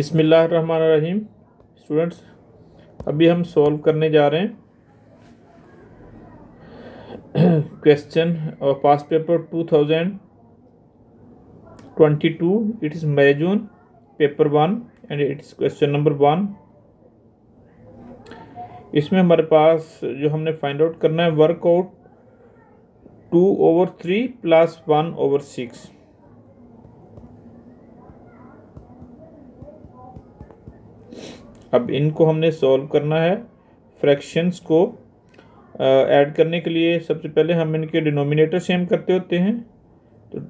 बिस्मिल्लाहिर्रहमानिर्रहीम। स्टूडेंट्स, अभी हम सॉल्व करने जा रहे हैं क्वेश्चन और past paper 2022। It is May June paper 1 and it's question number 1। इसमें हमारे पास जो हमने फाइंड आउट करना है, वर्कआउट 2/3 + 1/6। अब इनको हमने सॉल्व करना है। फ्रैक्शंस को ऐड करने के लिए सबसे पहले हम इनके डिनोमिनेटर सेम करते होते हैं। तो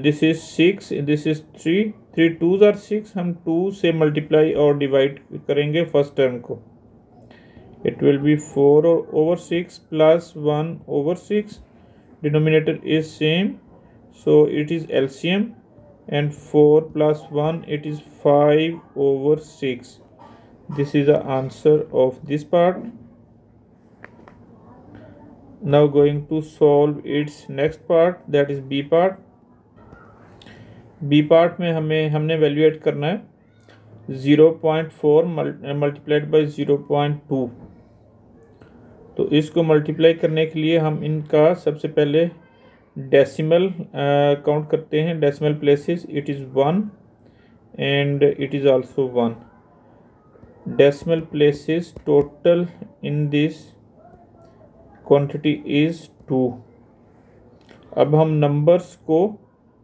this is 6, this is 3, 3 2s are 6। हम 2 से मल्टीप्लाई और डिवाइड करेंगे फर्स्ट टर्म को। It will be 4/6 + 1/6। Denominator is same, so it is LCM, and 4 + 1, it is 5/6. This is the answer of this part. Now going to solve its next part, that is B part. B part में हमने valuate करना है 0.4 multiplied by 0.2। तो इसको multiply करने के लिए हम इनका सबसे पहले डेसिमल काउंट करते हैं। Decimal places, it is 1 and it is also 1। decimal places total in this quantity is 2। अब हम नंबर्स को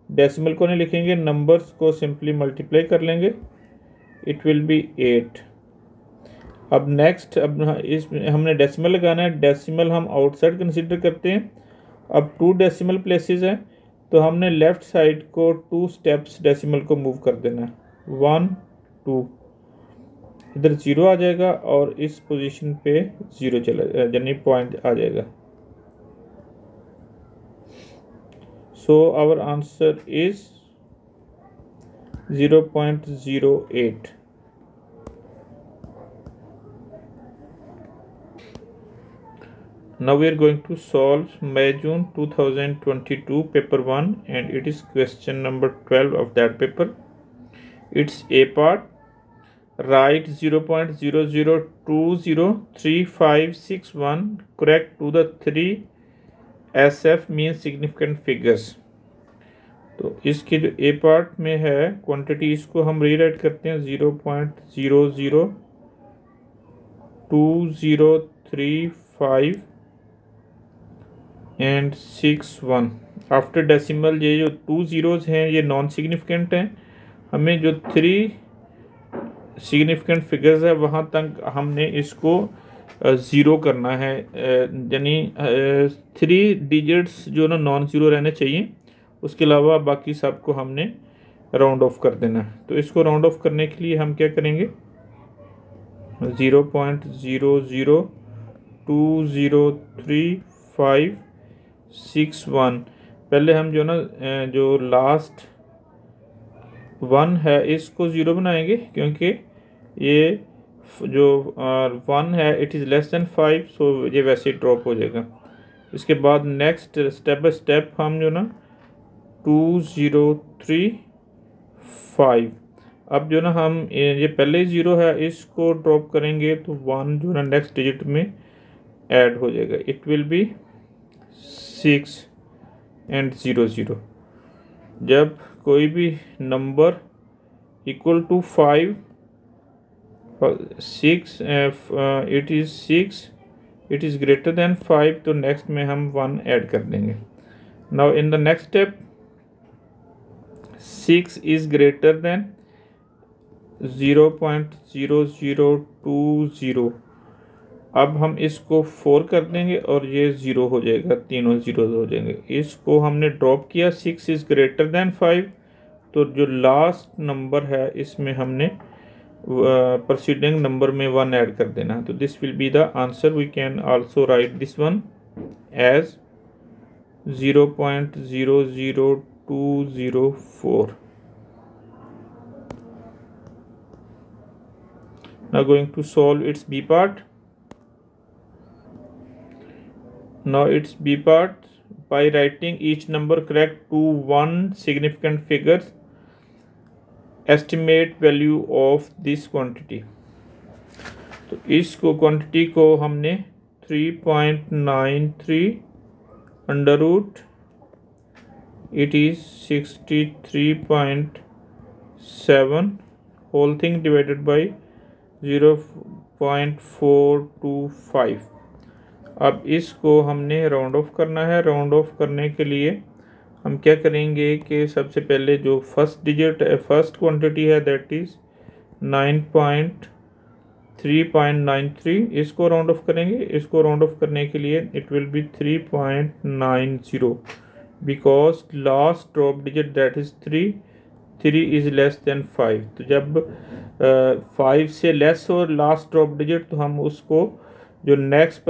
डेसिमल को नहीं लिखेंगे, नंबर्स को सिंपली मल्टीप्लाई कर लेंगे। It will B 8। अब नेक्स्ट, अब इसमें हमने डेसिमल लगाना है। डेसिमल हम आउटसाइड कंसीडर करते हैं। अब 2 डेसिमल प्लेसेस हैं, तो हमने लेफ़्ट साइड को 2 स्टेप्स डेसिमल को मूव कर देना है। 1 2, इधर 0 आ जाएगा और इस पोजीशन पे 0 चला यानी पॉइंट आ जाएगा। So our answer is 0.08। Now we are going to solve May-June 2022 paper 1 and it is question number 12 of that paper. It's A part. Write 0.00203561 correct to the 3 SF mean significant figures। तो इसके जो ए part में है quantity, इसको हम rewrite करते हैं 0.002035 and 61। After decimal ये जो 2 ज़ीरोज़ हैं ये नॉन सिग्निफिकेंट हैं। हमें जो 3 सिग्निफिकेंट फिगर्स है वहाँ तक हमने इसको 0 करना है, यानी 3 डिजिट्स जो ना नॉन ज़ीरो रहने चाहिए। उसके अलावा बाकी सब को हमने राउंड ऑफ कर देना है। तो इसको राउंड ऑफ करने के लिए हम क्या करेंगे, 0.00203561। पहले हम जो ना जो लास्ट 1 है इसको 0 बनाएंगे, क्योंकि ये जो 1 है इट इज़ लेस देन 5, सो ये वैसे ही ड्रॉप हो जाएगा। इसके बाद नेक्स्ट स्टेप बाय स्टेप हम जो ना 2035, अब जो ना हम ये पहले 0 है इसको ड्रॉप करेंगे तो 1 जो ना नेक्स्ट डिजिट में ऐड हो जाएगा। It will be 6 and 0 0। जब कोई भी number equal to 5 6 it is 6, it is greater than 5, तो नेक्स्ट में हम 1 ऐड कर देंगे। Now in the next step 6 is greater than 0.0020। अब हम इसको 4 कर देंगे और ये 0 हो जाएगा, तीनों 0 हो जाएंगे। इसको हमने ड्रॉप किया, 6 इज़ ग्रेटर देन 5, तो जो लास्ट नंबर है इसमें हमने प्रोसीडिंग नंबर में 1 ऐड कर देना है। तो this will be the answer. We can also write this one as 0.00204। Now going to solve its B part. Now its B part, by writing each number correct to 1 significant figures, estimate value of this quantity. तो इस quantity को हमने 3.93 under root it is 63.7 whole thing divided by 0.425। अब इसको हमने round of करना है। Round of करने के लिए हम क्या करेंगे कि सबसे पहले जो फर्स्ट क्वांटिटी है दैट इज़ 3.93, इसको राउंड ऑफ करेंगे। इसको राउंड ऑफ करने के लिए it will B 3.90 because last drop digit that is 3 is less than 5। तो जब 5 से लेस हो लास्ट ड्रॉप डिजिट तो हम उसको जो नेक्स्ट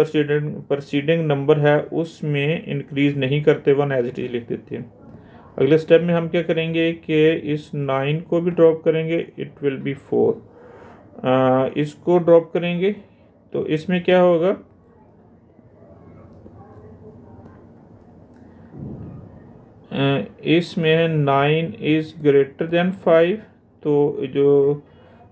परसीडिंग नंबर है उसमें इंक्रीज नहीं करते, 1 एज इट इज लिख देते हैं। अगले स्टेप में हम क्या करेंगे कि इस 9 को भी ड्रॉप करेंगे, इट विल बी 4। इसको ड्रॉप करेंगे तो इसमें क्या होगा, इसमें 9 इज़ ग्रेटर देन 5। तो जो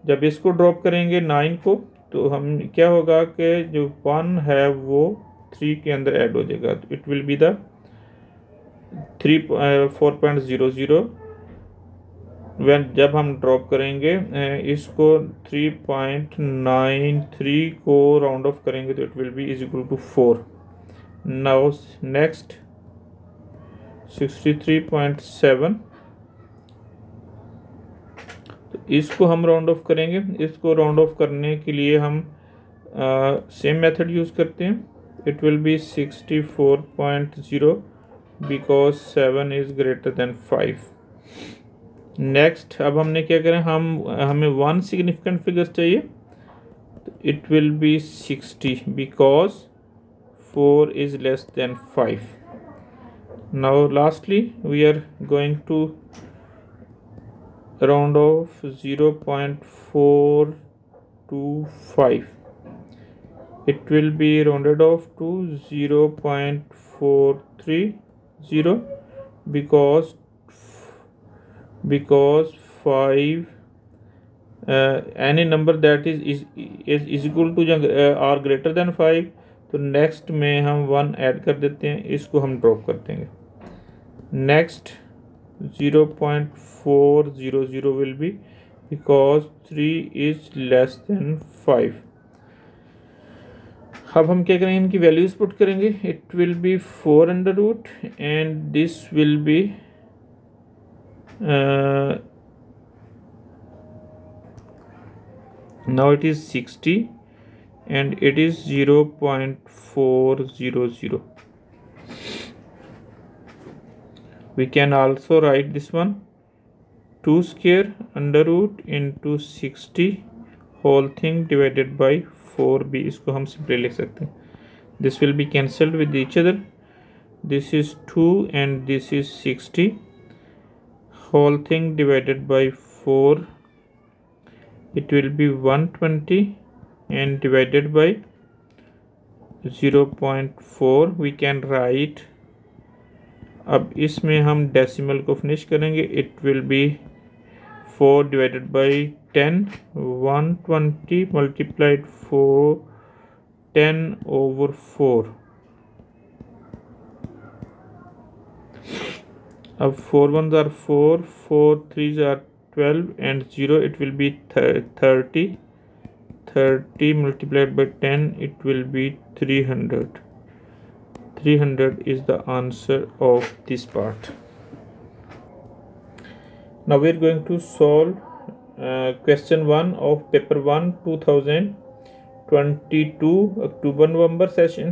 जब इसको ड्रॉप करेंगे 9 को तो हम क्या होगा कि जो 1 है वो 3 के अंदर ऐड हो जाएगा। तो इट विल बी द 4.00 जब हम ड्रॉप करेंगे इसको 3.93 को राउंड ऑफ करेंगे तो it will be is equal to 4। Now next 63.7, तो इसको हम राउंड ऑफ करेंगे। इसको राउंड ऑफ करने के लिए हम सेम मेथड यूज़ करते हैं। It will B 64.0 because 7 is greater than 5। Next अब हमने क्या करें, हमें 1 सिग्निफिकेंट फिगर्स चाहिए। तो it will be 60 because 4 is less than 5। Now lastly we are going to round off 0.425. It will be rounded off to 0.430 because 5 any number that is equal to or greater than 5। तो next में हम 1 add कर देते हैं, इसको हम drop कर देंगे। Next 0.400 will be because 3 is less than 5। अब हम क्या करेंगे, इनकी वैल्यूज पुट करेंगे। It will be 4 under root and this will be now it is 60 and it is 0.400। we can also write this one 2 square under root into 60 whole thing divided by 4b। इसको हम simply लिख सकते हैं। this will be cancelled with each other। this is 2 and this is 60 whole thing divided by 4, it will be 120 and divided by 0.4 we can write। अब इसमें हम decimal को finish करेंगे। It will be 4 divided by 10, 120 multiplied 4, 10 over 4। अब 4 1s are 4, 4 3s are 12 and 0 it will be 30 multiplied by 10 it will be 300 is the answer of this part। now we are going to solve question 1 of paper 1 2022 October-November session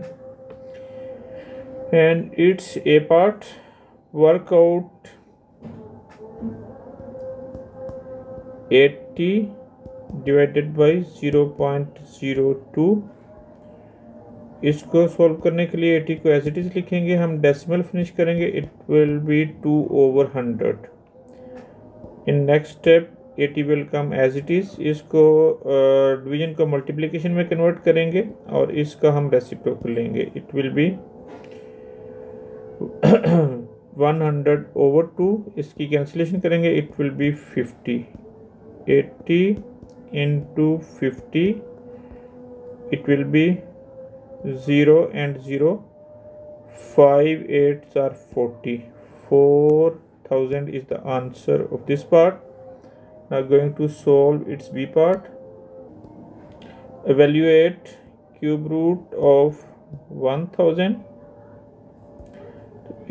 and it's a part work out 80 divided by 0.02। इसको solve करने के लिए 80 को as it is लिखेंगे, हम decimal finish करेंगे। It will be 2 over 100। In next step 80 will come as it is. इसको division को मल्टीप्लिकेशन में कन्वर्ट करेंगे और इसका हम रेसिप्रोकल लेंगे। It will be 100 over 2। इसकी कैंसिलेशन करेंगे, it will be 50 80 into 50, it will be 0 and 0, 5 8s are 40. 4000 is the answer of this part. Now going to solve its B part. Evaluate cube root of 1000.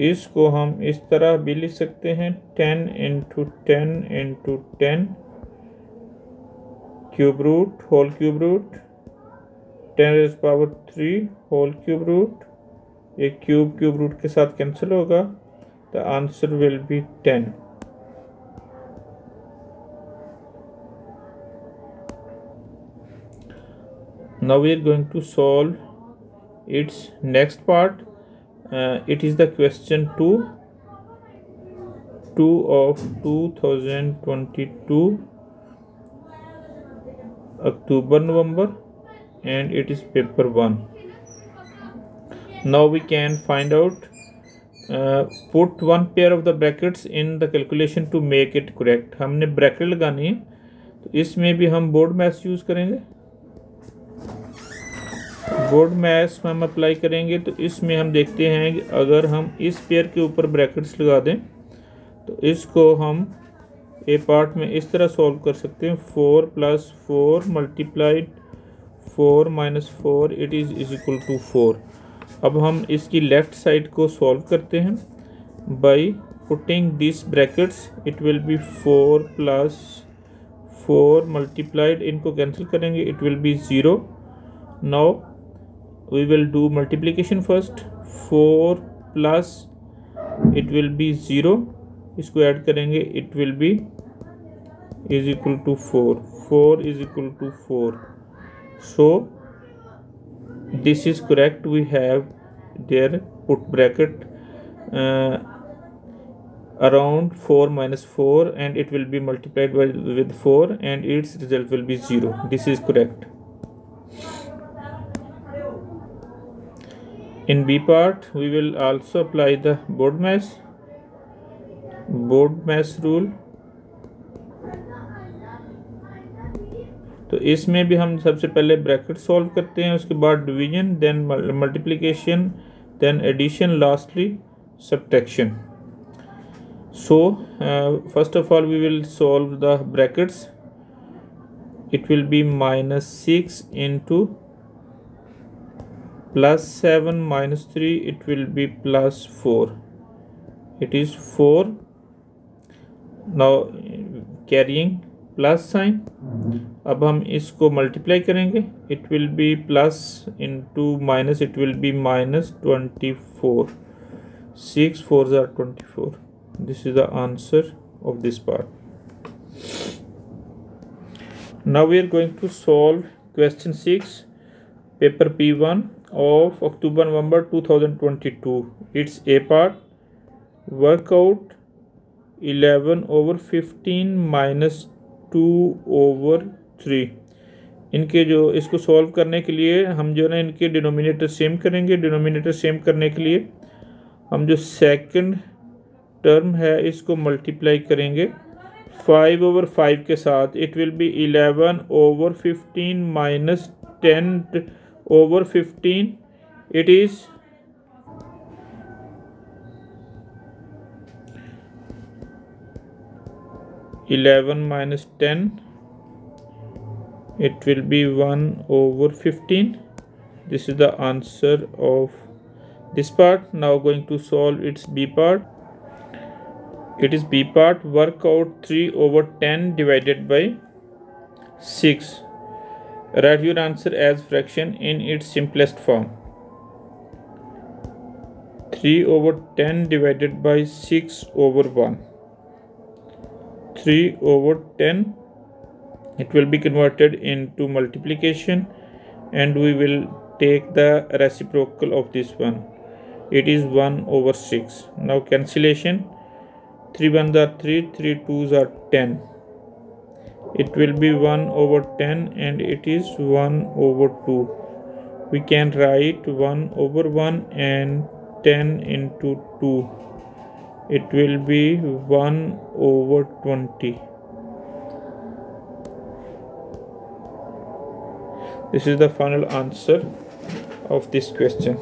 इसको हम इस तरह भी लिख सकते हैं 10 into 10 into 10 cube root whole cube root 10 raised power 3 whole cube root, एक cube root के साथ कैंसिल होगा. The answer will be 10. Now we are going to solve its next part. It is the question 2 of 2022 October November, and it is paper 1. Now we can find out, put one pair of the brackets in the calculation to make it correct. हमने bracket लगानी है तो इसमें भी हम board maths use करेंगे. Board maths में हम अप्लाई करेंगे तो इसमें हम देखते हैं कि अगर हम इस पेयर के ऊपर ब्रैकेट्स लगा दें तो इसको हम ए पार्ट में इस तरह सॉल्व कर सकते हैं. 4 + 4 multiplied 4 - 4 it is equal to 4. अब हम इसकी लेफ़्ट साइड को सॉल्व करते हैं by putting this brackets. It will be 4 + 4 multiplied, इनको कैंसिल करेंगे, it will B 0. Now we will do multiplication first. 4 plus it will be 0, इसको ऐड करेंगे, it will be is equal to 4. 4 is equal to 4. So this is correct. We have there put bracket around 4 - 4 and it will be multiplied with 4 and its result will be 0. This is correct. In B part, we will also apply the board mass rule. तो इसमें भी हम सबसे पहले bracket solve करते हैं, उसके बाद division, then multiplication, then addition, lastly subtraction. So first of all we will solve the brackets. It will be -6 into +7 - 3, it will be +4. It is 4. Now carrying plus sign. अब हम इसको multiply करेंगे, it will B plus into minus, it will B -24. 6 4s are 24. This is the answer of this part. Now we are going to solve question 6, paper P1 of October-November 2022. It's A part. Work out 11/15 minus 2/3. इनके जो इसको solve करने के लिए हम जो ना इनके डिनोमिनेटर सेम करेंगे. डिनोमिनेटर सेम करने के लिए हम जो सेकंड टर्म है इसको मल्टीप्लाई करेंगे 5/5 के साथ. It will B 11/15 minus 10/15. It is 11 minus 10. It will be 1/15. This is the answer of this part. Now going to solve its B part. It is B part. Work out 3/10 divided by 6. Write your answer as fraction in its simplest form. 3/10 divided by 6/1. 3/10, it will be converted into multiplication and we will take the reciprocal of this one. It is 1/6. Now cancellation, 3 1s are 3, 3 2s are 10. It will be 1/10 and it is 1/2. We can write 1/1 and 10 into 2. It will be 1/20. This is the final answer of this question.